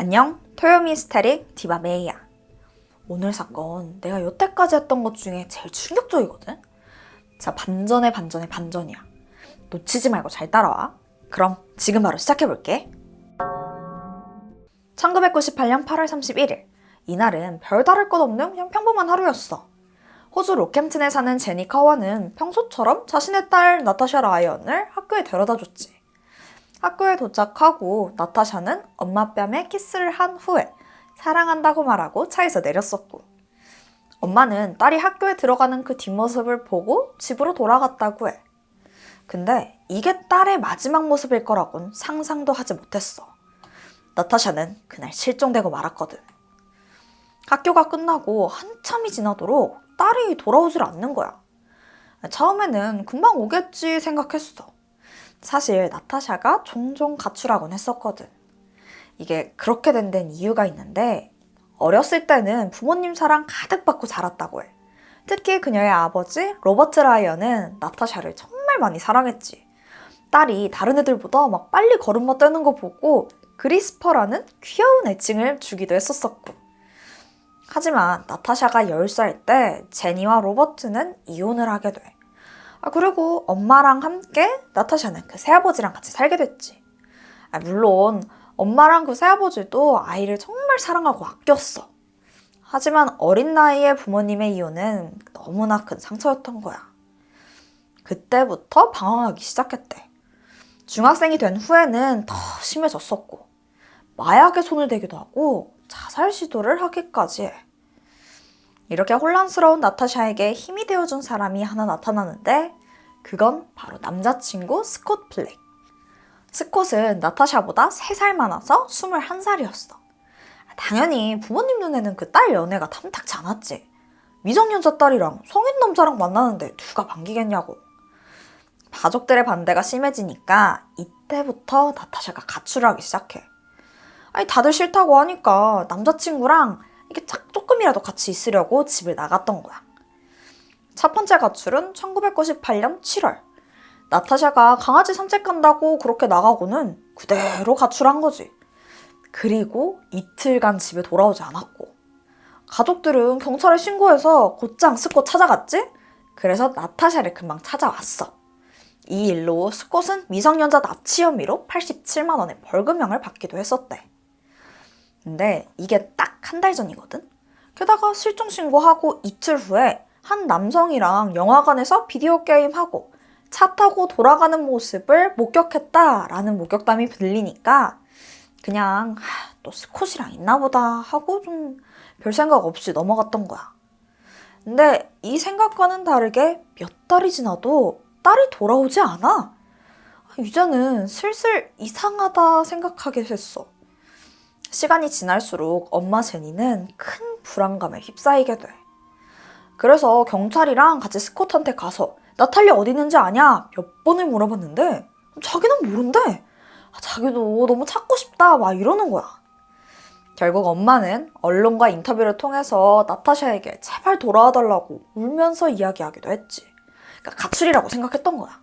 안녕, 토요미스테리 디바 메이야. 오늘 사건 내가 여태까지 했던 것 중에 제일 충격적이거든? 자, 반전의 반전의 반전이야. 놓치지 말고 잘 따라와. 그럼 지금 바로 시작해볼게. 1998년 8월 31일. 이날은 별다를 것 없는 그냥 평범한 하루였어. 호주 로캠튼에 사는 제니 카와는 평소처럼 자신의 딸 나타샤 라이언을 학교에 데려다줬지. 학교에 도착하고 나타샤는 엄마 뺨에 키스를 한 후에 사랑한다고 말하고 차에서 내렸었고, 엄마는 딸이 학교에 들어가는 그 뒷모습을 보고 집으로 돌아갔다고 해. 근데 이게 딸의 마지막 모습일 거라곤 상상도 하지 못했어. 나타샤는 그날 실종되고 말았거든. 학교가 끝나고 한참이 지나도록 딸이 돌아오질 않는 거야. 처음에는 금방 오겠지 생각했어. 사실 나타샤가 종종 가출하곤 했었거든. 이게 그렇게 된 데는 이유가 있는데, 어렸을 때는 부모님 사랑 가득 받고 자랐다고 해. 특히 그녀의 아버지 로버트 라이언은 나타샤를 정말 많이 사랑했지. 딸이 다른 애들보다 막 빨리 걸음마 떼는 거 보고 그리스퍼라는 귀여운 애칭을 주기도 했었었고. 하지만 나타샤가 10살 때 제니와 로버트는 이혼을 하게 돼. 그리고 엄마랑 함께 나타샤는 그 새아버지랑 같이 살게 됐지. 물론 엄마랑 그 새아버지도 아이를 정말 사랑하고 아꼈어. 하지만 어린 나이에 부모님의 이혼은 너무나 큰 상처였던 거야. 그때부터 방황하기 시작했대. 중학생이 된 후에는 더 심해졌었고, 마약에 손을 대기도 하고 자살 시도를 하기까지 해. 이렇게 혼란스러운 나타샤에게 힘이 되어준 사람이 하나 나타나는데, 그건 바로 남자친구 스콧 블랙. 스콧은 나타샤보다 3살 많아서 21살이었어. 당연히 부모님 눈에는 그 딸 연애가 탐탁지 않았지. 미성년자 딸이랑 성인 남자랑 만나는데 누가 반기겠냐고. 가족들의 반대가 심해지니까 이때부터 나타샤가 가출을 하기 시작해. 다들 싫다고 하니까 남자친구랑 이게 조금이라도 같이 있으려고 집을 나갔던 거야. 첫 번째 가출은 1998년 7월. 나타샤가 강아지 산책 간다고 그렇게 나가고는 그대로 가출한 거지. 그리고 이틀간 집에 돌아오지 않았고, 가족들은 경찰에 신고해서 곧장 스콧 찾아갔지? 그래서 나타샤를 금방 찾아왔어. 이 일로 스콧은 미성년자 납치 혐의로 87만 원의 벌금형을 받기도 했었대. 근데 이게 딱 한 달 전이거든? 게다가 실종 신고하고 이틀 후에 한 남성이랑 영화관에서 비디오 게임하고 차 타고 돌아가는 모습을 목격했다라는 목격담이 들리니까 그냥 또 스콧이랑 있나 보다 하고 좀 별 생각 없이 넘어갔던 거야. 근데 이 생각과는 다르게 몇 달이 지나도 딸이 돌아오지 않아. 이제는 슬슬 이상하다 생각하게 됐어. 시간이 지날수록 엄마 제니는 큰 불안감에 휩싸이게 돼. 그래서 경찰이랑 같이 스콧한테 가서 나탈리 어디 있는지 아냐? 몇 번을 물어봤는데 자기는 모른대. 자기도 너무 찾고 싶다 막 이러는 거야. 결국 엄마는 언론과 인터뷰를 통해서 나타샤에게 제발 돌아와달라고 울면서 이야기하기도 했지. 그러니까 가출이라고 생각했던 거야.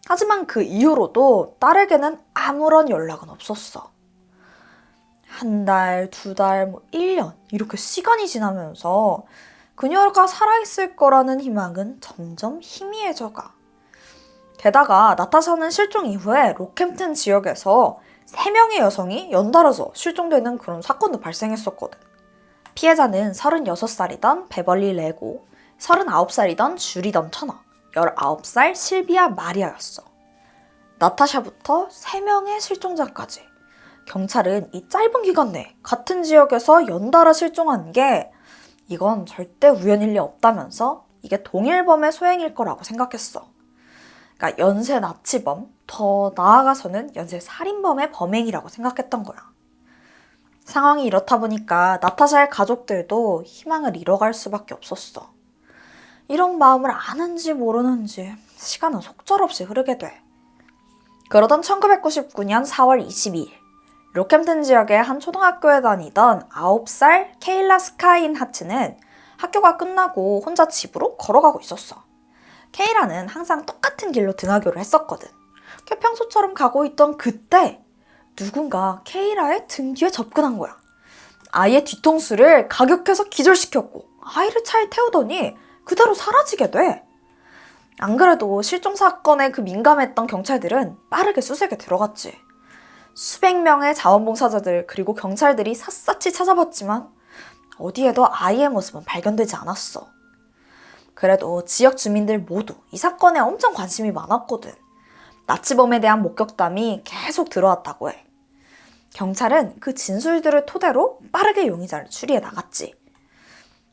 하지만 그 이후로도 딸에게는 아무런 연락은 없었어. 한 달, 2달, 1년 이렇게 시간이 지나면서 그녀가 살아있을 거라는 희망은 점점 희미해져가. 게다가 나타샤는 실종 이후에 로캠튼 지역에서 3명의 여성이 연달아서 실종되는 그런 사건도 발생했었거든. 피해자는 36살이던 베벌리 레고, 39살이던 주리던 터너, 19살 실비아 마리아였어. 나타샤부터 3명의 실종자까지. 경찰은 이 짧은 기간 내에 같은 지역에서 연달아 실종한 게 이건 절대 우연일 리 없다면서 이게 동일범의 소행일 거라고 생각했어. 그러니까 연쇄 납치범, 더 나아가서는 연쇄 살인범의 범행이라고 생각했던 거야. 상황이 이렇다 보니까 나타샤의 가족들도 희망을 잃어갈 수밖에 없었어. 이런 마음을 아는지 모르는지 시간은 속절없이 흐르게 돼. 그러던 1999년 4월 22일, 로캠튼 지역의 한 초등학교에 다니던 9살 케일라 스카인 하츠는 학교가 끝나고 혼자 집으로 걸어가고 있었어. 케일라는 항상 똑같은 길로 등하교를 했었거든. 평소처럼 가고 있던 그때 누군가 케이라의 등 뒤에 접근한 거야. 아이의 뒤통수를 가격해서 기절시켰고 아이를 차에 태우더니 그대로 사라지게 돼. 안 그래도 실종 사건에 민감했던 경찰들은 빠르게 수색에 들어갔지. 수백 명의 자원봉사자들 그리고 경찰들이 샅샅이 찾아봤지만 어디에도 아이의 모습은 발견되지 않았어. 그래도 지역 주민들 모두 이 사건에 엄청 관심이 많았거든. 나치범에 대한 목격담이 계속 들어왔다고 해. 경찰은 그 진술들을 토대로 빠르게 용의자를 추리해 나갔지.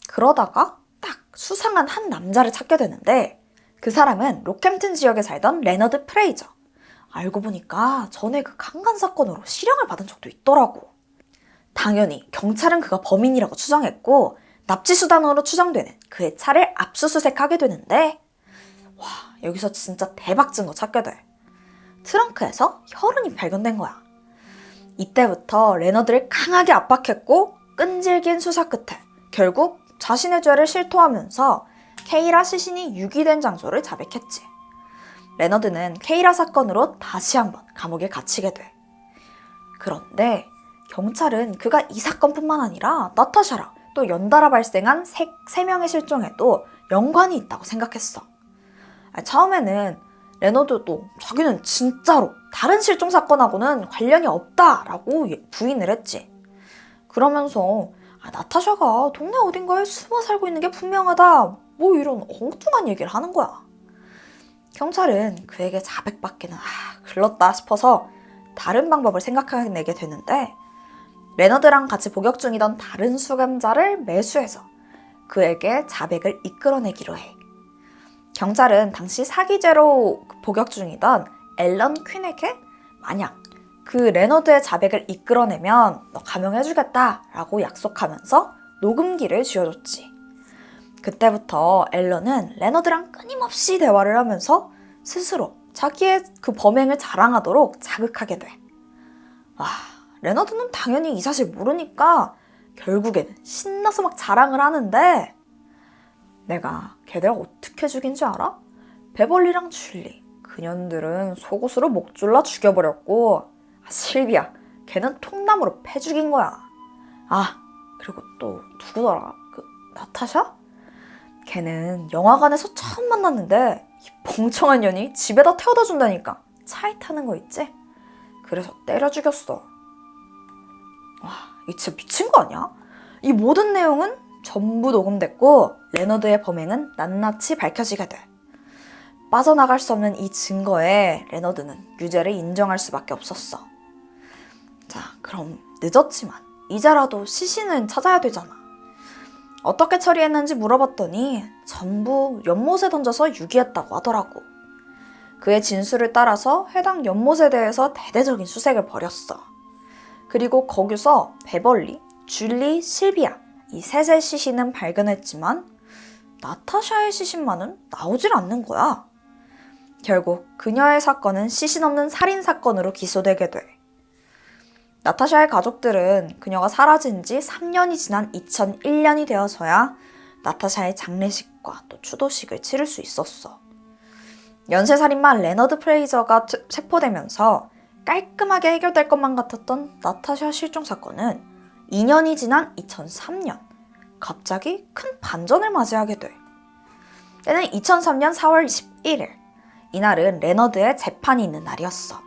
그러다가 딱 수상한 한 남자를 찾게 되는데 그 사람은 로캠튼 지역에 살던 레너드 프레이저. 알고 보니까 전에 그 강간 사건으로 실형을 받은 적도 있더라고. 당연히 경찰은 그가 범인이라고 추정했고 납치수단으로 추정되는 그의 차를 압수수색하게 되는데 와, 여기서 진짜 대박 증거 찾게 돼. 트렁크에서 혈흔이 발견된 거야. 이때부터 레너드를 강하게 압박했고 끈질긴 수사 끝에 결국 자신의 죄를 실토하면서 케이라 시신이 유기된 장소를 자백했지. 레너드는 케이라 사건으로 다시 한번 감옥에 갇히게 돼. 그런데 경찰은 그가 이 사건뿐만 아니라 나타샤랑 또 연달아 발생한 세 명의 실종에도 연관이 있다고 생각했어. 처음에는 레너드도 자기는 진짜로 다른 실종 사건하고는 관련이 없다라고 부인을 했지. 그러면서 나타샤가 동네 어딘가에 숨어 살고 있는 게 분명하다 뭐 이런 엉뚱한 얘기를 하는 거야. 경찰은 그에게 자백받기는 글렀다 싶어서 다른 방법을 생각해내게 되는데 레너드랑 같이 복역 중이던 다른 수감자를 매수해서 그에게 자백을 이끌어내기로 해. 경찰은 당시 사기죄로 복역 중이던 앨런 퀸에게 만약 그 레너드의 자백을 이끌어내면 너 감형해주겠다라고 약속하면서 녹음기를 쥐어줬지. 그때부터 앨런은 레너드랑 끊임없이 대화를 하면서 스스로 자기의 그 범행을 자랑하도록 자극하게 돼. 레너드는 당연히 이 사실 모르니까 결국에는 신나서 막 자랑을 하는데 내가 걔들 어떻게 죽인 줄 알아? 베벌리랑 줄리 그년들은 속옷으로 목 졸라 죽여버렸고 실비야 걔는 통나무로 패 죽인 거야. 그리고 또 누구더라? 나타샤? 걔는 영화관에서 처음 만났는데 이 멍청한 년이 집에다 태워다 준다니까. 차에 타는 거 있지? 그래서 때려 죽였어. 이거 진짜 미친 거 아니야? 이 모든 내용은 전부 녹음됐고 레너드의 범행은 낱낱이 밝혀지게 돼. 빠져나갈 수 없는 이 증거에 레너드는 유죄를 인정할 수밖에 없었어. 자, 그럼 늦었지만 이제라도 시신은 찾아야 되잖아. 어떻게 처리했는지 물어봤더니 전부 연못에 던져서 유기했다고 하더라고. 그의 진술을 따라서 해당 연못에 대해서 대대적인 수색을 벌였어. 그리고 거기서 베벌리, 줄리, 실비아 이 셋의 시신은 발견했지만 나타샤의 시신만은 나오질 않는 거야. 결국 그녀의 사건은 시신 없는 살인 사건으로 기소되게 돼. 나타샤의 가족들은 그녀가 사라진 지 3년이 지난 2001년이 되어서야 나타샤의 장례식과 또 추도식을 치를 수 있었어. 연쇄살인마 레너드 프레이저가 체포되면서 깔끔하게 해결될 것만 같았던 나타샤 실종 사건은 2년이 지난 2003년 갑자기 큰 반전을 맞이하게 돼. 때는 2003년 4월 21일. 이날은 레너드의 재판이 있는 날이었어.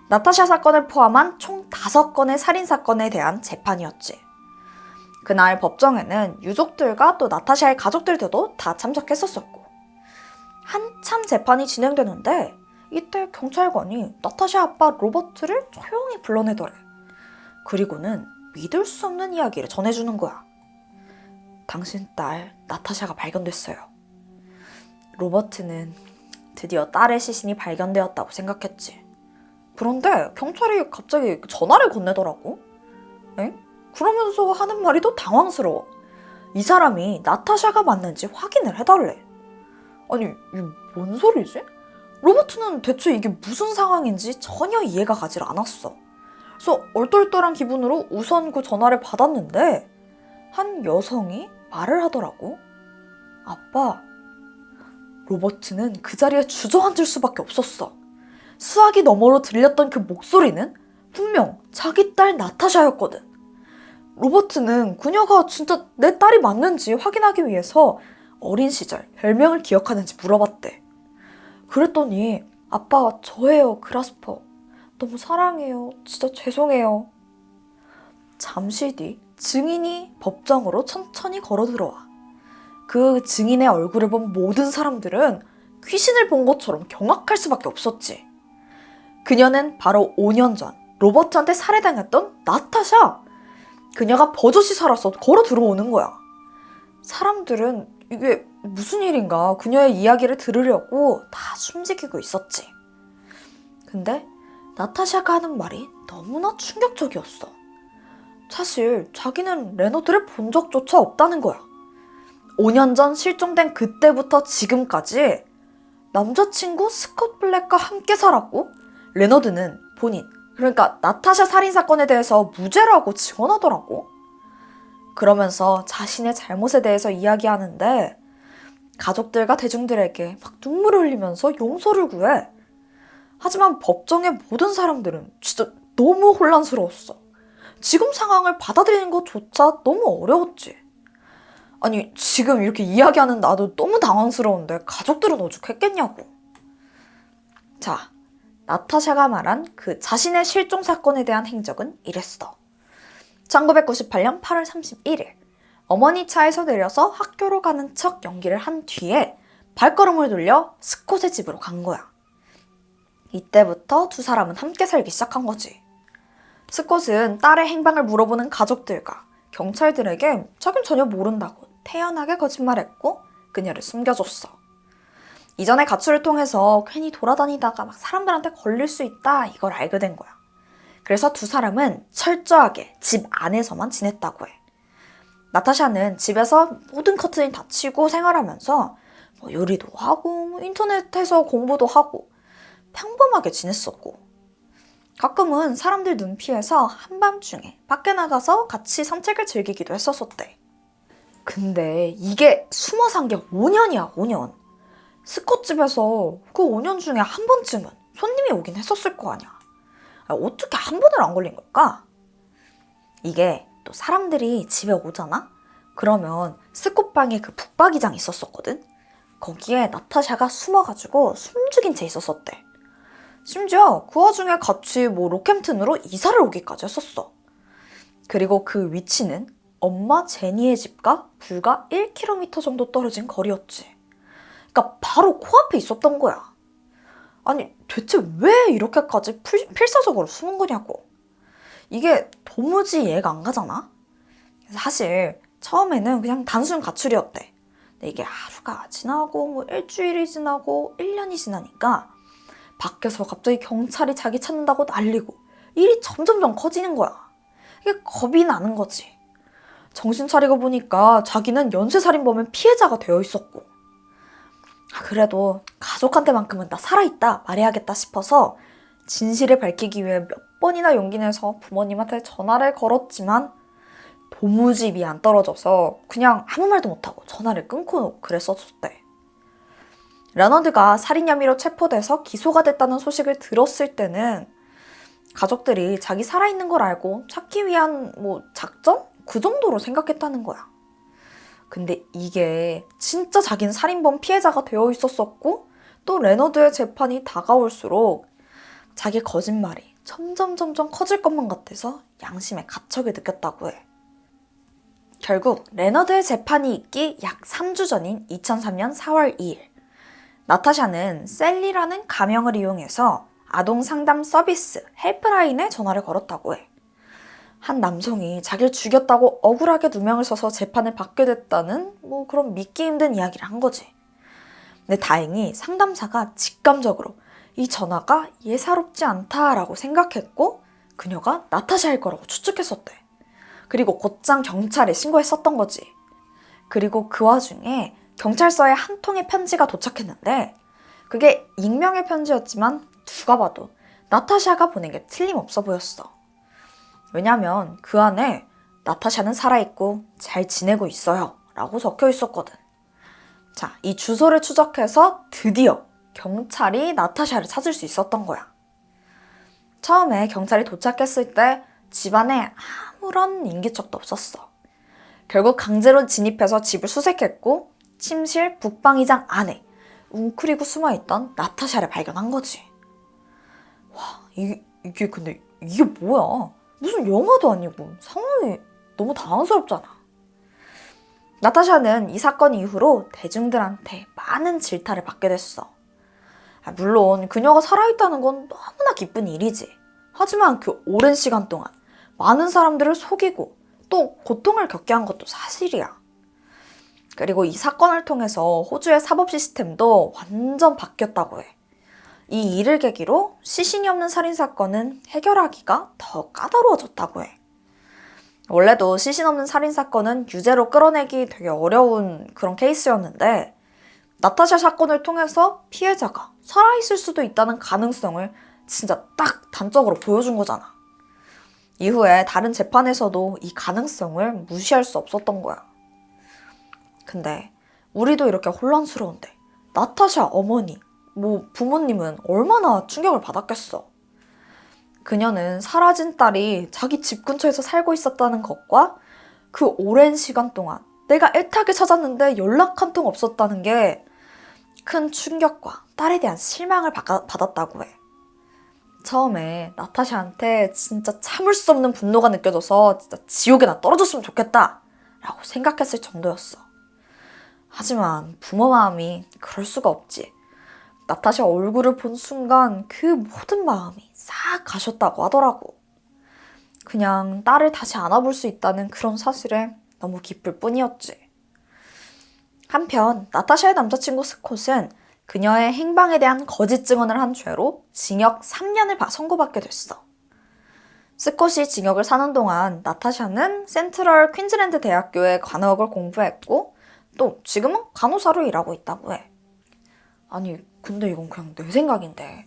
나타샤 사건을 포함한 총 5건의 살인사건에 대한 재판이었지. 그날 법정에는 유족들과 또 나타샤의 가족들도 다 참석했었고 한참 재판이 진행되는데 이때 경찰관이 나타샤 아빠 로버트를 조용히 불러내더래. 그리고는 믿을 수 없는 이야기를 전해주는 거야. 당신 딸 나타샤가 발견됐어요. 로버트는 드디어 딸의 시신이 발견되었다고 생각했지. 그런데 경찰이 갑자기 전화를 건네더라고. 그러면서 하는 말이 더 당황스러워. 이 사람이 나타샤가 맞는지 확인을 해달래. 아니, 이게 뭔 소리지? 로버트는 대체 이게 무슨 상황인지 전혀 이해가 가질 않았어. 그래서 얼떨떨한 기분으로 우선 그 전화를 받았는데 한 여성이 말을 하더라고. 아빠. 로버트는 그 자리에 주저앉을 수밖에 없었어. 수화기 너머로 들렸던 그 목소리는 분명 자기 딸 나타샤였거든. 로버트는 그녀가 진짜 내 딸이 맞는지 확인하기 위해서 어린 시절 별명을 기억하는지 물어봤대. 그랬더니 아빠가 저예요, 그라스퍼. 너무 사랑해요. 진짜 죄송해요. 잠시 뒤 증인이 법정으로 천천히 걸어 들어와. 그 증인의 얼굴을 본 모든 사람들은 귀신을 본 것처럼 경악할 수밖에 없었지. 그녀는 바로 5년 전 로버트한테 살해당했던 나타샤. 그녀가 버젓이 살아서 걸어 들어오는 거야. 사람들은 이게 무슨 일인가 그녀의 이야기를 들으려고 다 숨지키고 있었지. 근데 나타샤가 하는 말이 너무나 충격적이었어. 사실 자기는 레너드를 본 적조차 없다는 거야. 5년 전 실종된 그때부터 지금까지 남자친구 스콧 블랙과 함께 살았고 레너드는 본인, 그러니까 나타샤 살인사건에 대해서 무죄라고 증언하더라고. 그러면서 자신의 잘못에 대해서 이야기하는데 가족들과 대중들에게 막 눈물을 흘리면서 용서를 구해. 하지만 법정의 모든 사람들은 진짜 너무 혼란스러웠어. 지금 상황을 받아들이는 것조차 너무 어려웠지. 아니, 지금 이렇게 이야기하는 나도 너무 당황스러운데 가족들은 오죽했겠냐고. 자, 나타샤가 말한 그 자신의 실종 사건에 대한 행적은 이랬어. 1998년 8월 31일 어머니 차에서 내려서 학교로 가는 척 연기를 한 뒤에 발걸음을 돌려 스콧의 집으로 간 거야. 이때부터 두 사람은 함께 살기 시작한 거지. 스콧은 딸의 행방을 물어보는 가족들과 경찰들에게 자긴 전혀 모른다고 태연하게 거짓말했고 그녀를 숨겨줬어. 이전에 가출을 통해서 괜히 돌아다니다가 막 사람들한테 걸릴 수 있다 이걸 알게 된 거야. 그래서 두 사람은 철저하게 집 안에서만 지냈다고 해. 나타샤는 집에서 모든 커튼이 닫히고 생활하면서 요리도 하고 인터넷에서 공부도 하고 평범하게 지냈었고 가끔은 사람들 눈 피해서 한밤중에 밖에 나가서 같이 산책을 즐기기도 했었었대. 근데 이게 숨어 산 게 5년이야, 5년. 스콧집에서 그 5년 중에 한 번쯤은 손님이 오긴 했었을 거 아니야. 어떻게 한 번을 안 걸린 걸까? 이게 또 사람들이 집에 오잖아? 그러면 스콧방에 그 북박이장이 있었었거든? 거기에 나타샤가 숨어가지고 숨죽인 채 있었었대. 심지어 그 와중에 같이 로캠튼으로 이사를 오기까지 했었어. 그리고 그 위치는 엄마 제니의 집과 불과 1km 정도 떨어진 거리였지. 그러니까 바로 코앞에 있었던 거야. 아니 대체 왜 이렇게까지 필사적으로 숨은 거냐고. 이게 도무지 이해가 안 가잖아? 사실 처음에는 그냥 단순 가출이었대. 근데 이게 하루가 지나고 일주일이 지나고 1년이 지나니까 밖에서 갑자기 경찰이 자기 찾는다고 난리고 일이 점점점 커지는 거야. 이게 겁이 나는 거지. 정신 차리고 보니까 자기는 연쇄살인범의 피해자가 되어 있었고 그래도 가족한테만큼은 나 살아있다 말해야겠다 싶어서 진실을 밝히기 위해 몇 번이나 용기 내서 부모님한테 전화를 걸었지만 도무지 입이 안 떨어져서 그냥 아무 말도 못하고 전화를 끊고 그랬었대. 레너드가 살인 혐의로 체포돼서 기소가 됐다는 소식을 들었을 때는 가족들이 자기 살아있는 걸 알고 찾기 위한 작전? 그 정도로 생각했다는 거야. 근데 이게 진짜 자기는 살인범 피해자가 되어 있었었고 또 레너드의 재판이 다가올수록 자기 거짓말이 점점 커질 것만 같아서 양심의 가책을 느꼈다고 해. 결국 레너드의 재판이 있기 약 3주 전인 2003년 4월 2일 나타샤는 셀리라는 가명을 이용해서 아동 상담 서비스 헬프라인에 전화를 걸었다고 해. 한 남성이 자기를 죽였다고 억울하게 누명을 써서 재판을 받게 됐다는 그런 믿기 힘든 이야기를 한 거지. 근데 다행히 상담사가 직감적으로 이 전화가 예사롭지 않다라고 생각했고 그녀가 나타샤일 거라고 추측했었대. 그리고 곧장 경찰에 신고했었던 거지. 그리고 그 와중에 경찰서에 한 통의 편지가 도착했는데 그게 익명의 편지였지만 누가 봐도 나타샤가 보낸 게 틀림없어 보였어. 왜냐면 그 안에 나타샤는 살아있고 잘 지내고 있어요 라고 적혀 있었거든. 자, 이 주소를 추적해서 드디어 경찰이 나타샤를 찾을 수 있었던 거야. 처음에 경찰이 도착했을 때 집안에 아무런 인기척도 없었어. 결국 강제로 진입해서 집을 수색했고 침실 북방이장 안에 웅크리고 숨어있던 나타샤를 발견한 거지. 와, 이게 근데 이게 뭐야? 무슨 영화도 아니고 상황이 너무 당황스럽잖아. 나타샤는 이 사건 이후로 대중들한테 많은 질타를 받게 됐어. 물론 그녀가 살아있다는 건 너무나 기쁜 일이지. 하지만 그 오랜 시간 동안 많은 사람들을 속이고 또 고통을 겪게 한 것도 사실이야. 그리고 이 사건을 통해서 호주의 사법 시스템도 완전 바뀌었다고 해. 이 일을 계기로 시신이 없는 살인사건은 해결하기가 더 까다로워졌다고 해. 원래도 시신 없는 살인사건은 유죄로 끌어내기 되게 어려운 그런 케이스였는데 나타샤 사건을 통해서 피해자가 살아있을 수도 있다는 가능성을 진짜 딱 단적으로 보여준 거잖아. 이후에 다른 재판에서도 이 가능성을 무시할 수 없었던 거야. 근데 우리도 이렇게 혼란스러운데 나타샤 어머니, 부모님은 얼마나 충격을 받았겠어. 그녀는 사라진 딸이 자기 집 근처에서 살고 있었다는 것과 그 오랜 시간 동안 내가 애타게 찾았는데 연락 한 통 없었다는 게 큰 충격과 딸에 대한 실망을 받았다고 해. 처음에 나타샤한테 진짜 참을 수 없는 분노가 느껴져서 진짜 지옥에나 떨어졌으면 좋겠다 라고 생각했을 정도였어. 하지만 부모 마음이 그럴 수가 없지. 나타샤 얼굴을 본 순간 그 모든 마음이 싹 가셨다고 하더라고. 그냥 딸을 다시 안아볼 수 있다는 그런 사실에 너무 기쁠 뿐이었지. 한편 나타샤의 남자친구 스콧은 그녀의 행방에 대한 거짓 증언을 한 죄로 징역 3년을 선고받게 됐어. 스콧이 징역을 사는 동안 나타샤는 센트럴 퀸즐랜드 대학교의 간호학을 공부했고 또 지금은 간호사로 일하고 있다고 해. 아니 근데 이건 그냥 내 생각인데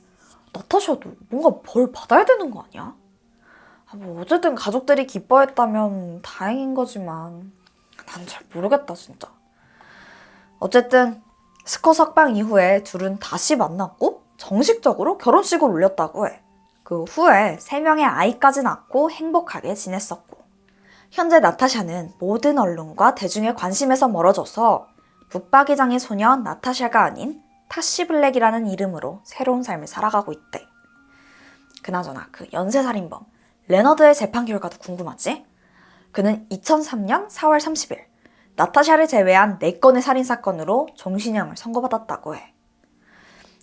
나타샤도 뭔가 벌 받아야 되는 거 아니야? 어쨌든 가족들이 기뻐했다면 다행인 거지만 난 잘 모르겠다 진짜. 어쨌든 스콧 석방 이후에 둘은 다시 만났고 정식적으로 결혼식을 올렸다고 해. 그 후에 3명의 아이까지 낳고 행복하게 지냈었고 현재 나타샤는 모든 언론과 대중의 관심에서 멀어져서 북박이장의 소녀 나타샤가 아닌 타시 블랙이라는 이름으로 새로운 삶을 살아가고 있대. 그나저나 그 연쇄살인범 레너드의 재판 결과도 궁금하지? 그는 2003년 4월 30일 나타샤를 제외한 4건의 살인사건으로 종신형을 선고받았다고 해.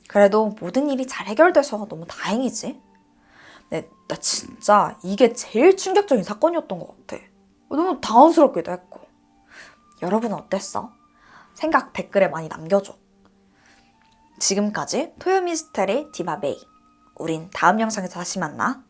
그래도 모든 일이 잘 해결돼서 너무 다행이지? 근데 나 진짜 이게 제일 충격적인 사건이었던 것 같아. 너무 당황스럽기도 했고. 여러분은 어땠어? 생각 댓글에 많이 남겨줘. 지금까지 토요 미스테리 디바베이. 우린 다음 영상에서 다시 만나.